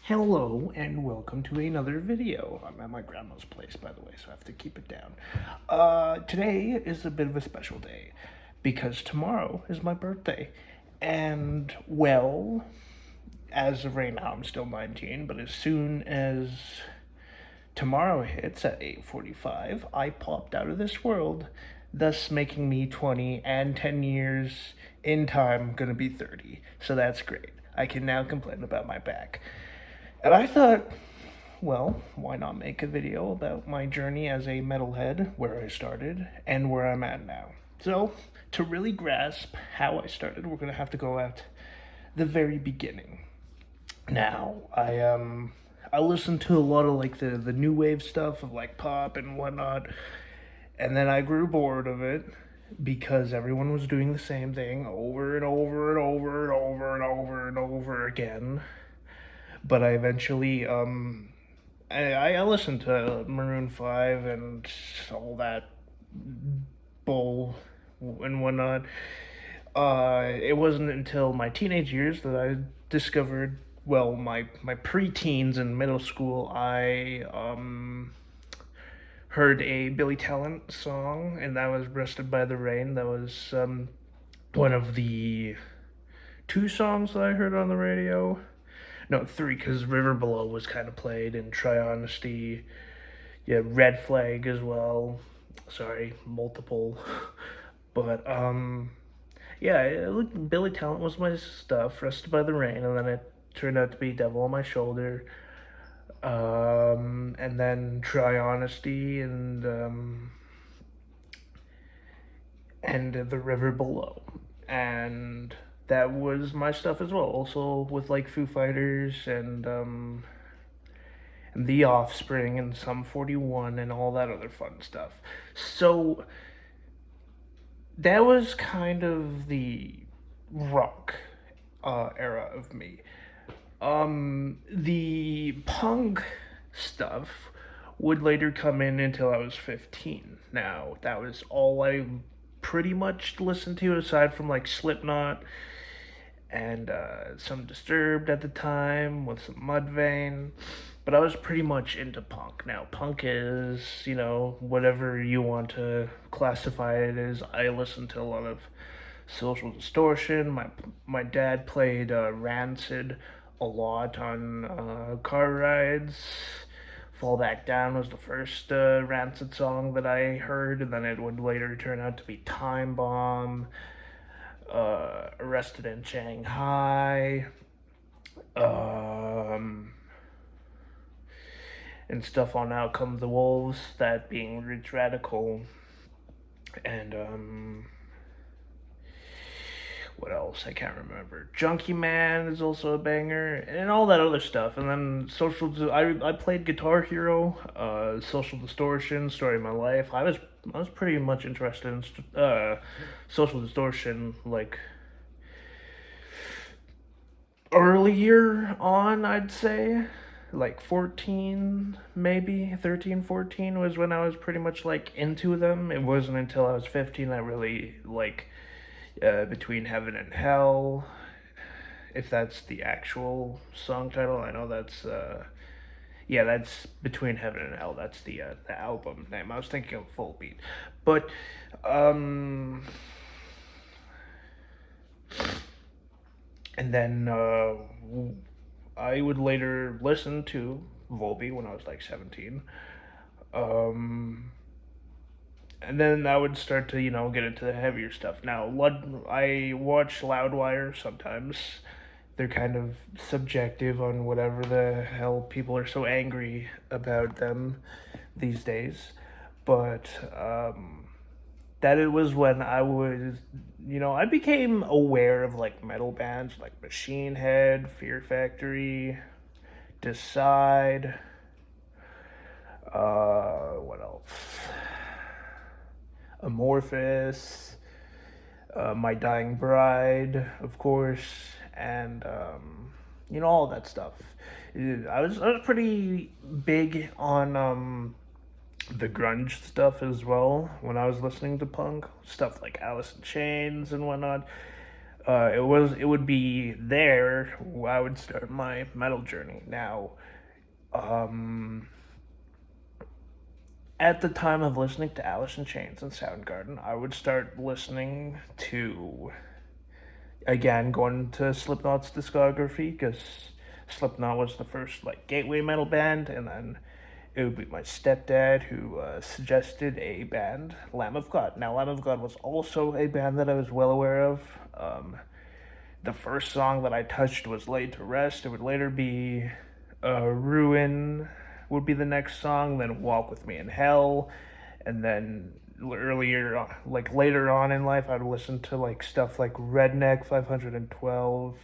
Hello and welcome to another video. I'm at my grandma's place, by the way, so I have to keep it down. Today is a bit of a special day because tomorrow is my birthday. And, well, as of right now, I'm still 19, but as soon as tomorrow hits at 8:45, I popped out of this world, thus making me 20 and 10 years in time gonna be 30. So that's great. I can now complain about my back. And I thought, well, why not make a video about my journey as a metalhead, where I started, and where I'm at now. So, to really grasp how I started, we're going to have to go at the very beginning. Now, I listened to a lot of like the new wave stuff of like pop and whatnot, and then I grew bored of it because everyone was doing the same thing over and over and over and over and over and over again. But I eventually I listened to Maroon 5 and all that bull and whatnot. It wasn't until my teenage years that I discovered, well, my preteens in middle school, I heard a Billy Talent song, and that was Rested by the Rain. That was one of the two songs that I heard on the radio. No, three, because River Below was kind of played, and Try Honesty. Yeah, Red Flag as well. Sorry, multiple. But, yeah, Billy Talent was my stuff, Rested by the Rain, and then it turned out to be Devil on My Shoulder. And then Try Honesty and The River Below. And that was my stuff as well. Also with like Foo Fighters and The Offspring and Sum 41 and all that other fun stuff. So that was kind of the rock era of me. The punk stuff would later come in until I was 15. Now, that was all I pretty much listened to aside from like Slipknot and some Disturbed at the time with some Mudvayne. But I was pretty much into punk. Now, punk is, whatever you want to classify it as. I listened to a lot of Social Distortion. My dad played Rancid a lot on car rides. Fall Back Down was the first Rancid song that I heard, and then it would later turn out to be Time Bomb, Arrested in Shanghai, and stuff on Out Come the Wolves, that being Rich Radical, and what else? I can't remember. Junkie Man is also a banger, and all that other stuff. And then I played Guitar Hero, Social Distortion, Story of My Life. I was pretty much interested in Social Distortion, like earlier on, I'd say. Like 14, maybe 13, 14 was when I was pretty much like into them. It wasn't until I was 15 I really like Between Heaven and Hell, if that's the actual song title. I know that's yeah, that's Between Heaven and Hell. That's the album name. I was thinking of Full Beat, but and then I would later listen to Volby when I was like 17. And then I would start to, get into the heavier stuff. Now, I watch Loudwire sometimes. They're kind of subjective on whatever the hell people are so angry about them these days. But that it was when I became aware of like metal bands like Machine Head, Fear Factory, Decide, what else? Amorphous, My Dying Bride, of course, and all that stuff. I was pretty big on the grunge stuff as well when I was listening to punk stuff like Alice in Chains and whatnot. it would be there I would start my metal journey. Now, um, at the time of listening to Alice in Chains and Soundgarden, I would start listening to, again, going to Slipknot's discography, because Slipknot was the first like gateway metal band, and then it would be my stepdad who suggested a band, Lamb of God. Now, Lamb of God was also a band that I was well aware of. The first song that I touched was Laid to Rest. It would later be Ruin, would be the next song, then Walk With Me in Hell, and then like later on in life, I'd listen to like stuff like Redneck 512.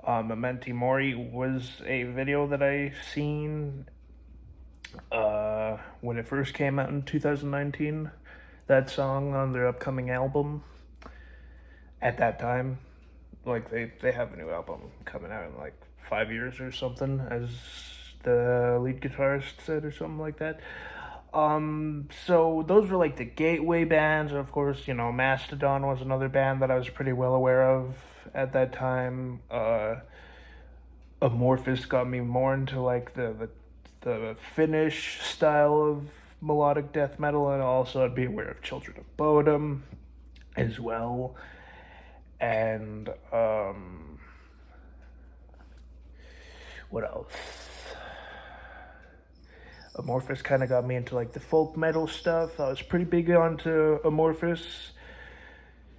Mementi Mori was a video that I seen when it first came out in 2019. That song on their upcoming album. At that time, like they have a new album coming out in like 5 years or something, as the lead guitarist said, or something like that. So those were like the gateway bands. Of course, Mastodon was another band that I was pretty well aware of at that time. Amorphous got me more into like the Finnish style of melodic death metal, and also I'd be aware of Children of Bodom as well. And what else? Amorphous kind of got me into like the folk metal stuff. I was pretty big onto Amorphous,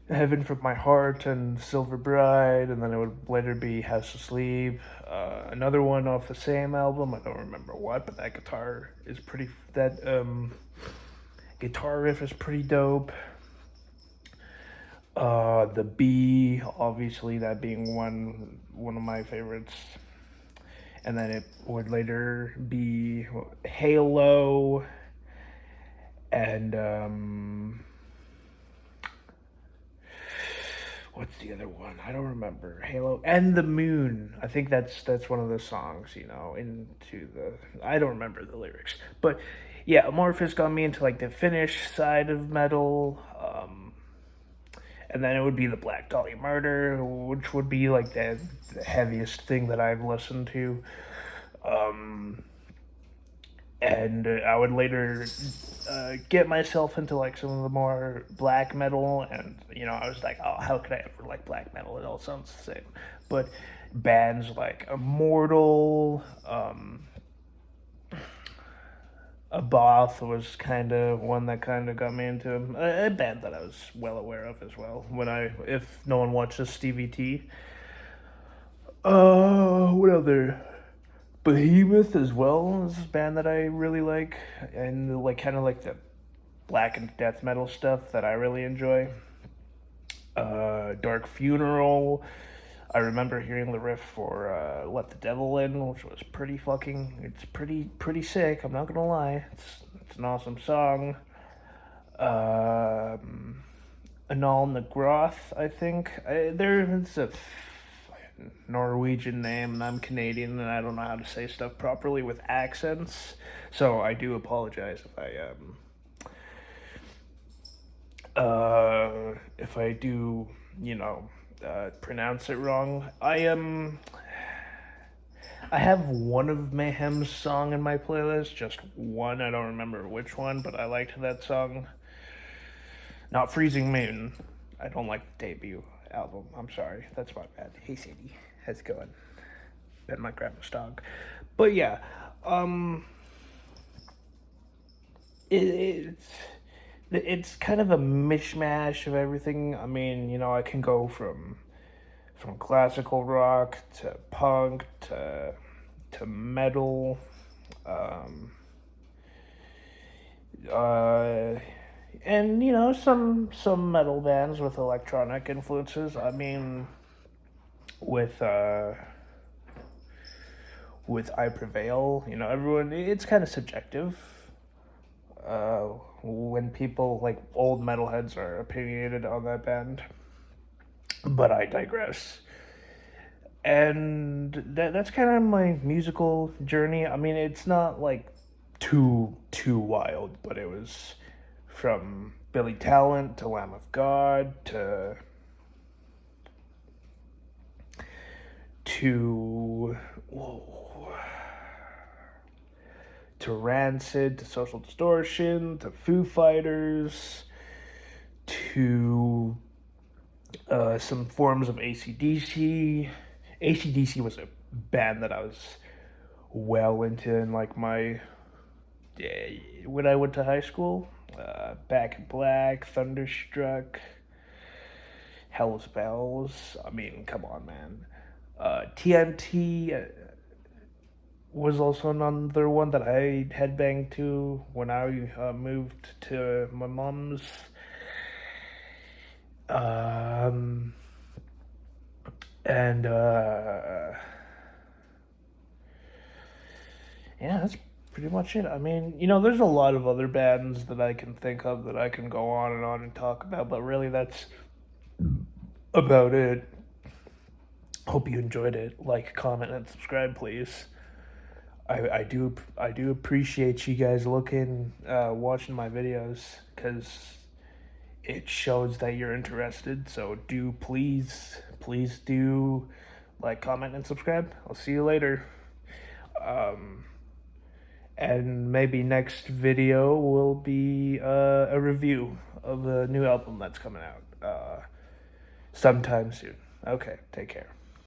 Heaven from My Heart, and Silver Bride, and then it would later be House of Sleep. Another one off the same album, I don't remember what, but that guitar riff is pretty dope. The Bee, obviously, that being one of my favorites. And then it would later be Halo, and what's the other one? I don't remember. Halo and the Moon. I think that's one of the songs. Into the, I don't remember the lyrics, but yeah, Amorphous got me into like the Finnish side of metal. And then it would be the Black Dahlia Murder, which would be like the heaviest thing that I've listened to. And I would later get myself into like some of the more black metal, and I was like, oh, how could I ever like black metal? It all sounds the same. But bands like Immortal, Aboth was kind of one that kind of got me into him. A band that I was well aware of as well. If no one watches Stevie T. What other? Behemoth as well is a band that I really like, and like kind of like the black and death metal stuff that I really enjoy. Dark Funeral. I remember hearing the riff for "Let the Devil In," which was it's pretty sick. I'm not gonna lie, it's an awesome song. Anal Nagroth, I think. It's a Norwegian name, and I'm Canadian, and I don't know how to say stuff properly with accents, so I do apologize if I do, pronounce it wrong. I have one of Mayhem's song in my playlist, just one. I don't remember which one, but I liked that song. Not Freezing Moon. I don't like the debut album. I'm sorry. That's my bad. Hey, Sadie. How's it going? Pet my grandma's dog. But yeah, it's kind of a mishmash of everything. I mean, I can go from classical rock to punk to metal, and some metal bands with electronic influences. I mean, with I Prevail, everyone, it's kind of subjective. When people like old metalheads are opinionated on that band, but I digress. And that's kind of my musical journey. I mean, it's not like too wild, but it was from Billy Talent to Lamb of God to to whoa, to Rancid, to Social Distortion, to Foo Fighters, to some forms of AC/DC. AC/DC was a band that I was well into in like my when I went to high school. Back in Black, Thunderstruck, Hell's Bells. I mean, come on, man. TNT was also another one that I headbanged to when I moved to my mom's. And yeah, that's pretty much it. I mean, there's a lot of other bands that I can think of that I can go on and talk about, but really that's about it. Hope you enjoyed it. Like, comment, and subscribe, please. I do appreciate you guys watching my videos, because it shows that you're interested. So do please do like, comment, and subscribe. I'll see you later. And maybe next video will be a review of a new album that's coming out sometime soon. Okay, take care.